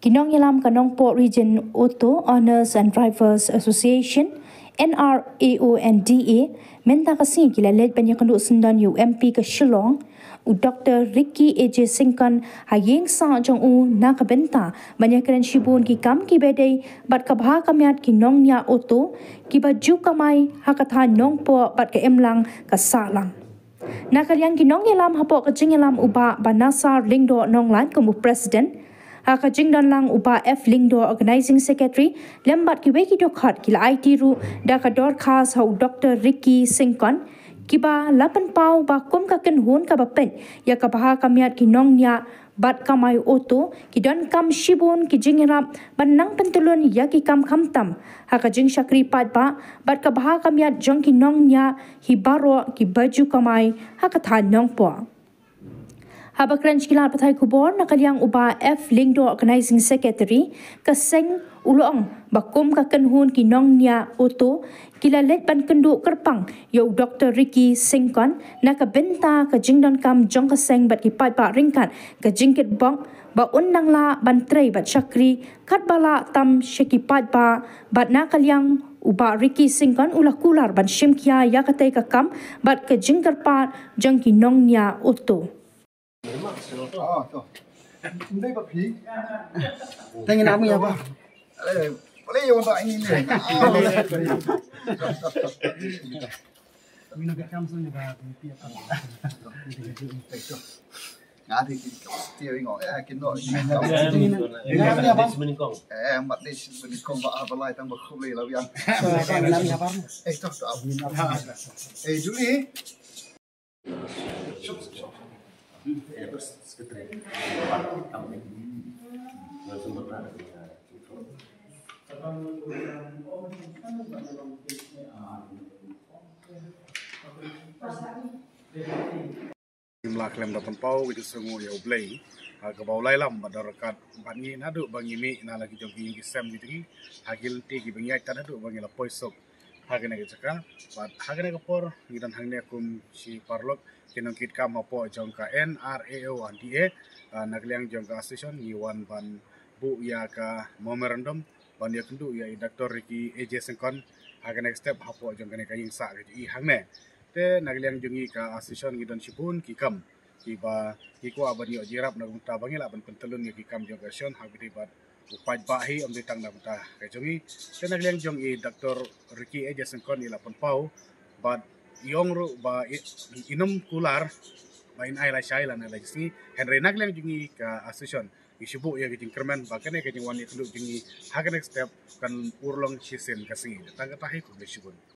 Kinong Yalam Kanong Port Region Auto Owners and Drivers Association NRAONDA menta kasing kilalet banyak kenduk sendan UMP ke Shillong u Dr. Ricky AJ Singkon hayeng sa jong u na kabenta banyak keren shibun ki kam ki bedai bat kabha kamiat kinong nya auto ki baju kamai hakatha nong po bat ke emlang ka salang nakalyang kinong yalam hapo ka jingalam uba banasar lingdo nong lan kumu president Haka jingdan lang uba F Lingdo Organizing Secretary lembat ki weki dokhat kila IT ru da ka dor khas hau Dr. Ricky Singkon kiba lapan pau ba kum ka ken hun ka bapen ya ka baha kamiat ki nong nya bat kamai auto ki don kam shibun ki jingrap banang pentulun ya ki kam khamtam haka jing shakri pat ba bat ka baha kamiat jong ki nong nya hibaro ki baju kamai haka tha nong po Habakran Kilat Patai Kubor nakalyang uba F Lingdo Organizing Secretary kaseng ulong bakum kakenhun kinong nya auto kilalet ban kendu kerpang yo Dr. Ricky Singkon nakabenta ka jingdon kam jong kaseng bat kipat ba ringkat ka jingkit bong ba undang la ban trei bat syakri kat bala tam syakipat ba bat nakalyang uba Ricky Singkon ulah kular ban shimkia ya katai ka kam bat ka jingkerpat jong kinong nya auto Hindi ba pi? Tingin namin ya ba? Boleh yung tak ini ni. Kami nak kam sa ni ba? Ngã thì tiêu ngọ kinh nội mặt đi mình không vợ và lại tăng bậc không lì là bien tốt tốt Julie jumlah klaim datang pau itu semua ya ublay ke bawah lam badarakat bangi nadu bangi mi na lagi jogi sem gitu ki hagil ti ki bangi tan nadu bangi la poisok hagene ke caka bad hagene ke por gidan hangne kum si parlok kinong kit kam apo jongka NRAONDA nagliang jongka association ni wan ban bu ya ka memorandum ban ya kendu ya Dr. Ricky AJ Singkon hagene step apo jongka ne kaying sa gitu i hangne te nagliang jongi ka association gidan sipun ki kam ki ba ki ko abani jirap na gunta bangi la ban pentelun ni ki kam jongka sion hagidi bad upaj bahi am ditang na gunta ka jongi te nagliang jongi Dr. Ricky AJ Singkon ila pon pau bad yong ru ba inum kular ba in ai la shai la na la si henry nagliang jongi ka association isibu ya giting kerman ba kene ka jingwan itu jongi hagene step kan urlong chisen kasi tangga tahi ko besibun